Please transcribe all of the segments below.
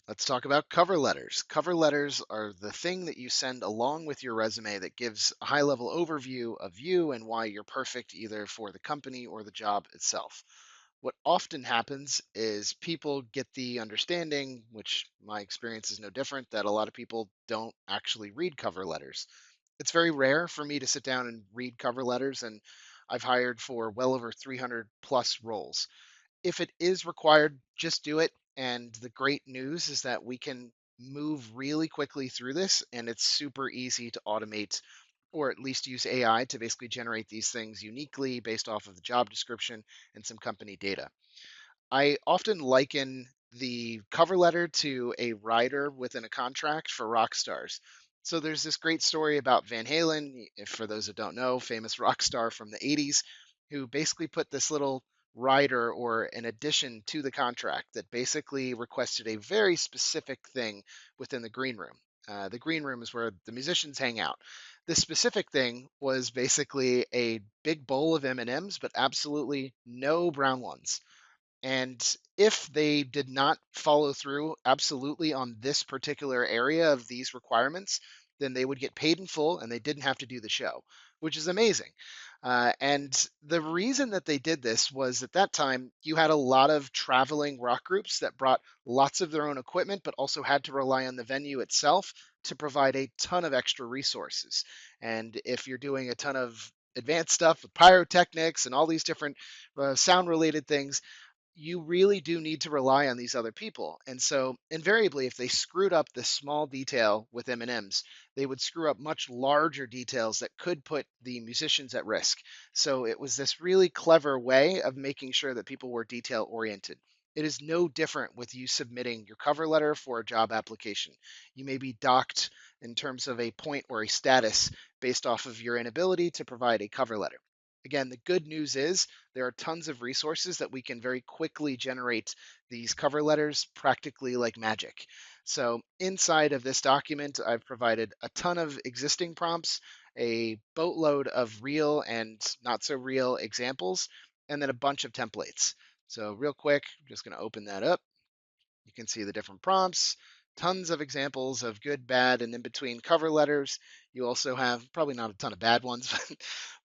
Let's talk about cover letters. Cover letters are the thing that you send along with your resume that gives a high level overview of you and why you're perfect either for the company or the job itself. What often happens is people get the understanding, which my experience is no different, that a lot of people don't actually read cover letters. It's very rare for me to sit down and read cover letters, and I've hired for well over 300 plus roles. If it is required, just do it. And the great news is that we can move really quickly through this, and it's super easy to automate or at least use AI to basically generate these things uniquely based off of the job description and some company data. I often liken the cover letter to a rider within a contract for rock stars. So there's this great story about Van Halen, if for those that don't know, famous rock star from the 80s, who basically put this little rider or an addition to the contract that basically requested a very specific thing within the green room. The green room is where the musicians hang out. This specific thing was basically a big bowl of M&Ms, but absolutely no brown ones. And if they did not follow through absolutely on this particular area of these requirements, then they would get paid in full and they didn't have to do the show, which is amazing. And the reason that they did this was at that time, you had a lot of traveling rock groups that brought lots of their own equipment, but also had to rely on the venue itself to provide a ton of extra resources. And if you're doing a ton of advanced stuff with pyrotechnics and all these different sound related things, you really do need to rely on these other people. And so invariably, if they screwed up this small detail with M&Ms, they would screw up much larger details that could put the musicians at risk. So it was this really clever way of making sure that people were detail oriented. It is no different with you submitting your cover letter for a job application. You may be docked in terms of a point or a status based off of your inability to provide a cover letter. Again, the good news is there are tons of resources that we can very quickly generate these cover letters practically like magic. So inside of this document, I've provided a ton of existing prompts, a boatload of real and not so real examples, and then a bunch of templates. So real quick, I'm just going to open that up. You can see the different prompts, tons of examples of good, bad, and in between cover letters. You also have probably not a ton of bad ones,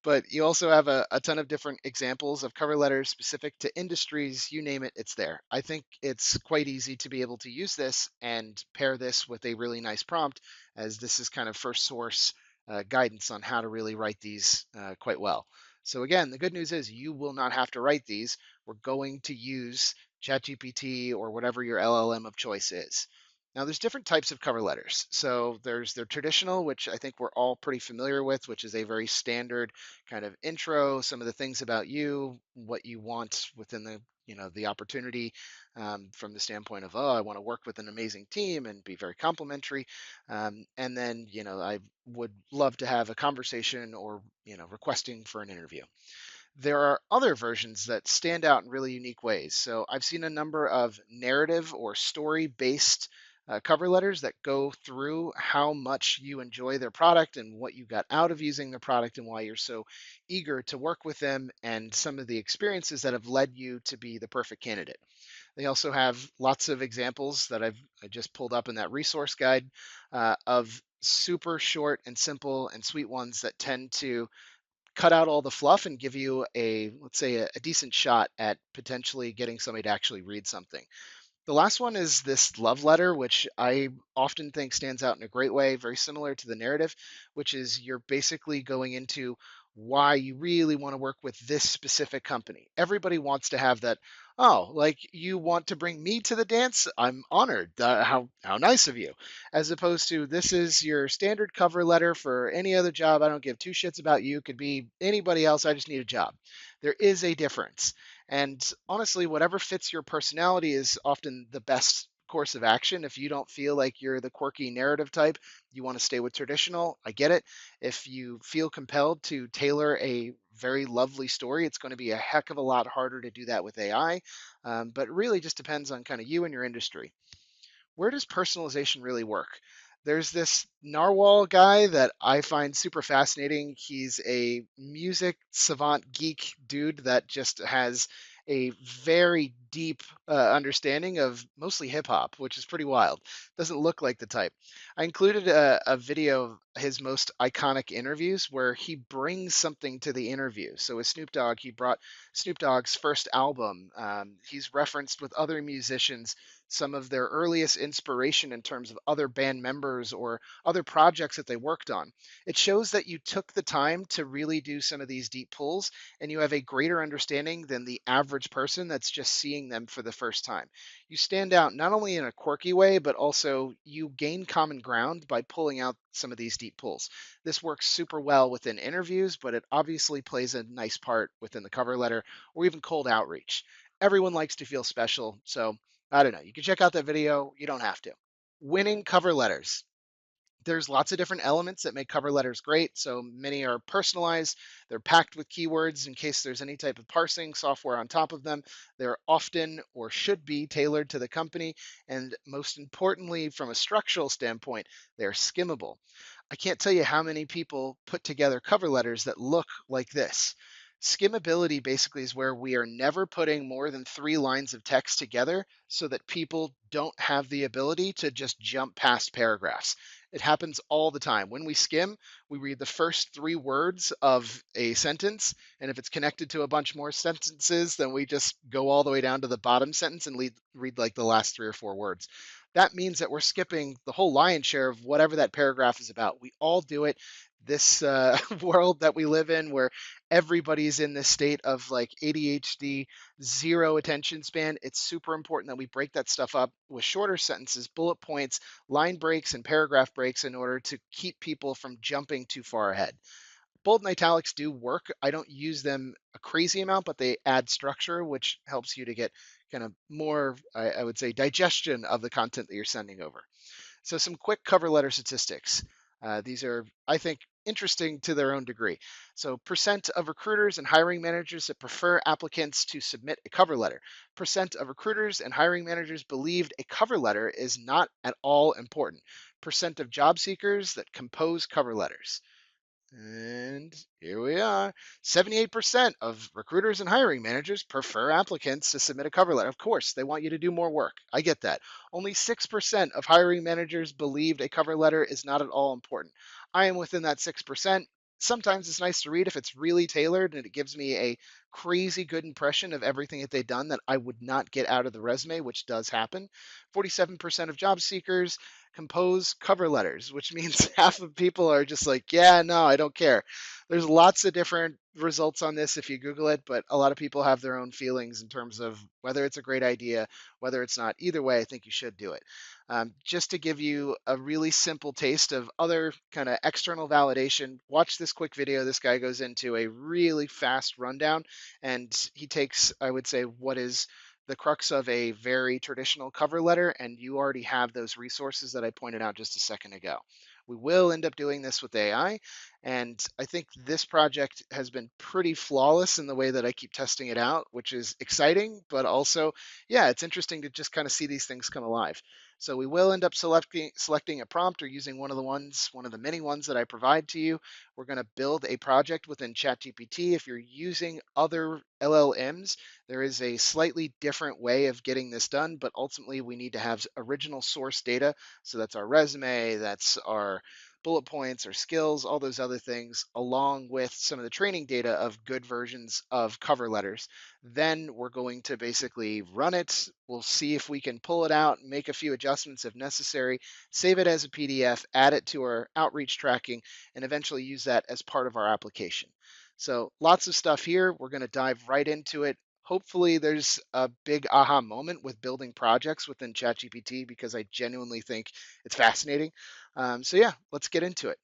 but you also have a ton of different examples of cover letters specific to industries. You name it, it's there. I think it's quite easy to be able to use this and pair this with a really nice prompt, as this is kind of first source guidance on how to really write these quite well. So again, the good news is you will not have to write these. We're going to use ChatGPT or whatever your LLM of choice is. Now, there's different types of cover letters. So there's the traditional, which I think we're all pretty familiar with, which is a very standard kind of intro, some of the things about you, what you want within the opportunity, from the standpoint of, oh, I want to work with an amazing team and be very complimentary. And then, I would love to have a conversation or, requesting for an interview. There are other versions that stand out in really unique ways. So I've seen a number of narrative or story based cover letters that go through how much you enjoy their product and what you got out of using their product and why you're so eager to work with them and some of the experiences that have led you to be the perfect candidate. They also have lots of examples that I just pulled up in that resource guide of super short and simple and sweet ones that tend to cut out all the fluff and give you let's say a decent shot at potentially getting somebody to actually read something. The last one is this love letter, which I often think stands out in a great way, very similar to the narrative, which is you're basically going into why you really want to work with this specific company. Everybody wants to have that, oh, like you want to bring me to the dance? I'm honored. How nice of you. As opposed to this is your standard cover letter for any other job. I don't give two shits about you. Could be anybody else. I just need a job. There is a difference. And honestly, whatever fits your personality is often the best course of action. If you don't feel like you're the quirky narrative type, you want to stay with traditional, I get it. If you feel compelled to tailor a very lovely story, it's going to be a heck of a lot harder to do that with AI. But it really just depends on kind of you and your industry. Where does personalization really work? There's this narwhal guy that I find super fascinating. He's a music savant geek dude that just has a very deep understanding of mostly hip hop, which is pretty wild. Doesn't look like the type. I included a video of his most iconic interviews where he brings something to the interview. So with Snoop Dogg, he brought Snoop Dogg's first album. He's referenced with other musicians some of their earliest inspiration in terms of other band members or other projects that they worked on. It shows that you took the time to really do some of these deep pulls and you have a greater understanding than the average person that's just seeing them for the first time. You stand out not only in a quirky way, but also you gain common ground by pulling out some of these deep pulls. This works super well within interviews, but it obviously plays a nice part within the cover letter or even cold outreach. Everyone likes to feel special, so I don't know. You can check out that video. You don't have to. Winning cover letters. There's lots of different elements that make cover letters great. So many are personalized. They're packed with keywords in case there's any type of parsing software on top of them. They're often or should be tailored to the company. And most importantly, from a structural standpoint, they're skimmable. I can't tell you how many people put together cover letters that look like this. Skimmability basically is where we are never putting more than 3 lines of text together so that people don't have the ability to just jump past paragraphs. It happens all the time. When we skim, we read the first 3 words of a sentence, and if it's connected to a bunch more sentences, then we just go all the way down to the bottom sentence and read like the last 3 or 4 words. That means that we're skipping the whole lion's share of whatever that paragraph is about. We all do it. This world that we live in, where everybody's in this state of like ADHD, zero attention span, it's super important that we break that stuff up with shorter sentences, bullet points, line breaks, and paragraph breaks in order to keep people from jumping too far ahead. Bold and italics do work. I don't use them a crazy amount, but they add structure, which helps you to get kind of more, I would say, digestion of the content that you're sending over. So, some quick cover letter statistics. These are, I think, interesting to their own degree. So, percent of recruiters and hiring managers that prefer applicants to submit a cover letter. Percent of recruiters and hiring managers believed a cover letter is not at all important. Percent of job seekers that compose cover letters. And here we are. 78% of recruiters and hiring managers prefer applicants to submit a cover letter. Of course, they want you to do more work. I get that. Only 6% of hiring managers believed a cover letter is not at all important. I am within that 6%. Sometimes it's nice to read if it's really tailored and it gives me a crazy good impression of everything that they've done that I would not get out of the resume, which does happen. 47% of job seekers compose cover letters, which means half of people are just like, yeah, no, I don't care. There's lots of different results on this if you Google it, but a lot of people have their own feelings in terms of whether it's a great idea, whether it's not. Either way, I think you should do it. Just to give you a really simple taste of other kind of external validation, watch this quick video. This guy goes into a really fast rundown and he takes, I would say, what is the crux of a very traditional cover letter, and you already have those resources that I pointed out just a second ago. We will end up doing this with AI, and I think this project has been pretty flawless in the way that I keep testing it out, which is exciting, but also, yeah, it's interesting to just kind of see these things come alive. So we will end up selecting a prompt or using one of the many ones that I provide to you. We're going to build a project within ChatGPT. If you're using other LLMs, there is a slightly different way of getting this done, but ultimately we need to have original source data. So that's our resume, that's our bullet points or skills, all those other things, along with some of the training data of good versions of cover letters. Then we're going to basically run it. We'll see if we can pull it out, make a few adjustments if necessary, save it as a PDF, add it to our outreach tracking, and eventually use that as part of our application. So lots of stuff here. We're going to dive right into it. Hopefully there's a big aha moment with building projects within ChatGPT because I genuinely think it's fascinating. So yeah, let's get into it.